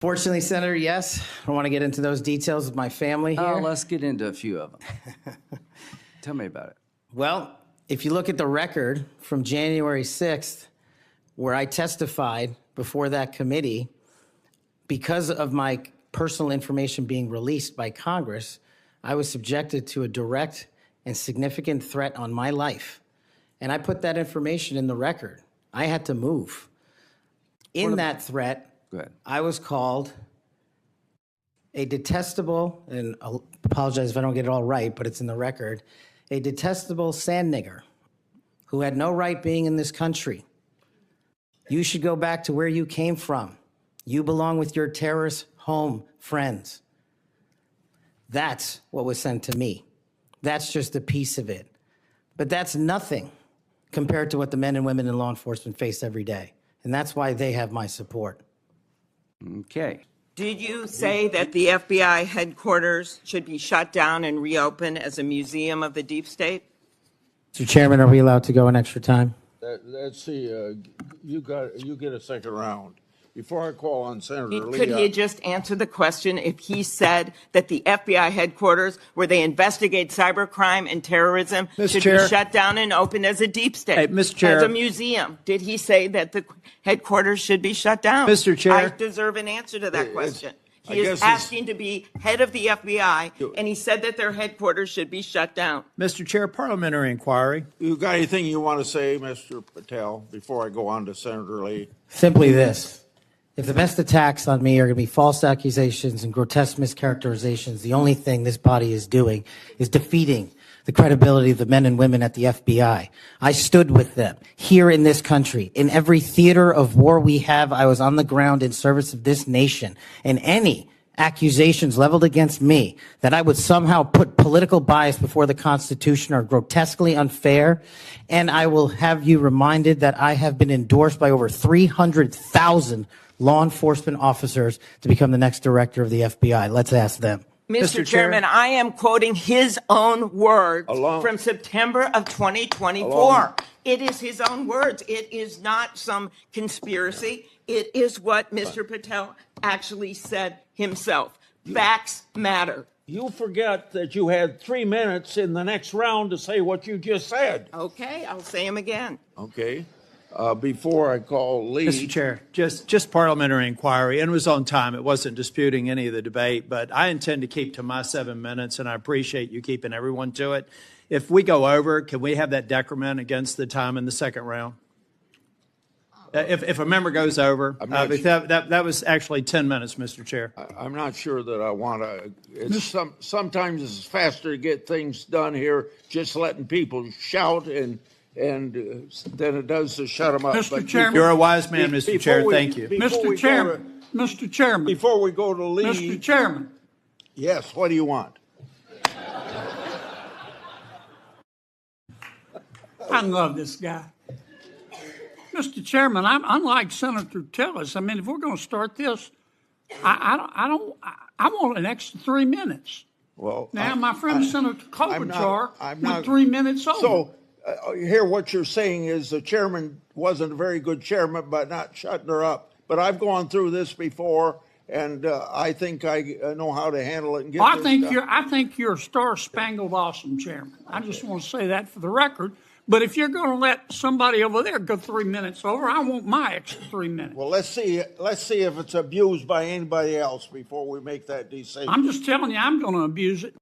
Fortunately, Senator, yes. I don't want to get into those details of my family here. Let's get into a few of them. Tell me about it. Well, if you look at the record from January 6th, where I testified before that committee, because of my personal information being released by Congress, I was subjected to a direct and significant threat on my life. And I put that information in the record. I had to move. In that threat, I was called a detestable, and I'll apologize if I don't get it all right, but it's in the record, a detestable sand nigger who had no right being in this country. You should go back to where you came from. You belong with your terrorist home friends. That's what was sent to me. That's just a piece of it. But that's nothing compared to what the men and women in law enforcement face every day. And that's why they have my support. Okay. Did you say that the FBI headquarters should be shut down and reopened as a museum of the deep state? Mr. Chairman, are we allowed to go an extra time? Let's see, you get a second round. Before I call on Senator Lee. Could he just answer the question if he said that the FBI headquarters, where they investigate cybercrime and terrorism, should be shut down and opened as a deep state? Hey, Mr. Chair. As a museum. Did he say that the headquarters should be shut down? Mr. Chair. I deserve an answer to that question. He is asking to be head of the FBI, and he said that their headquarters should be shut down. Mr. Chair, parliamentary inquiry. You got anything you want to say, Mr. Patel, before I go on to Senator Lee? Simply this. If the best attacks on me are going to be false accusations and grotesque mischaracterizations, the only thing this body is doing is defeating the credibility of the men and women at the FBI. I stood with them here in this country. In every theater of war we have, I was on the ground in service of this nation. And any accusations leveled against me that I would somehow put political bias before the Constitution are grotesquely unfair. And I will have you reminded that I have been endorsed by over 300,000 law enforcement officers to become the next director of the FBI. Let's ask them. Mr. Chairman, I am quoting his own words from September of 2024. It is his own words. It is not some conspiracy. It is what Mr. Patel actually said himself. Facts matter. You forget that you had 3 minutes in the next round to say what you just said. Okay, I'll say them again. Okay. Before I call Lee. Mr. Chair, just parliamentary inquiry, and it was on time. It wasn't disputing any of the debate, but I intend to keep to my 7 minutes, and I appreciate you keeping everyone to it. If we go over, can we have that decrement against the time in the second round? If a member goes over, that was actually 10 minutes, Mr. Chair. I'm not sure that I want to. Sometimes it's faster to get things done here, just letting people shout and than it does to shut them up. Mr. Chairman, you're a wise man, Mr. Chair. Thank you. Mr. Chairman. Before we go to Lee. Mr. Chairman. Yes, what do you want? I love this guy. Mr. Chairman, I'm unlike Senator Tillis. I mean, if we're going to start this, I want an extra 3 minutes. Well, now, my friend Senator Klobuchar went 3 minutes over. So, here what you're saying is the chairman wasn't a very good chairman by not shutting her up. But I've gone through this before, and I think I know how to handle it and get I think you're a star-spangled awesome chairman. I just want to say that for the record. But if you're going to let somebody over there go 3 minutes over, I want my extra 3 minutes. Well, let's see if it's abused by anybody else before we make that decision. I'm just telling you, I'm going to abuse it.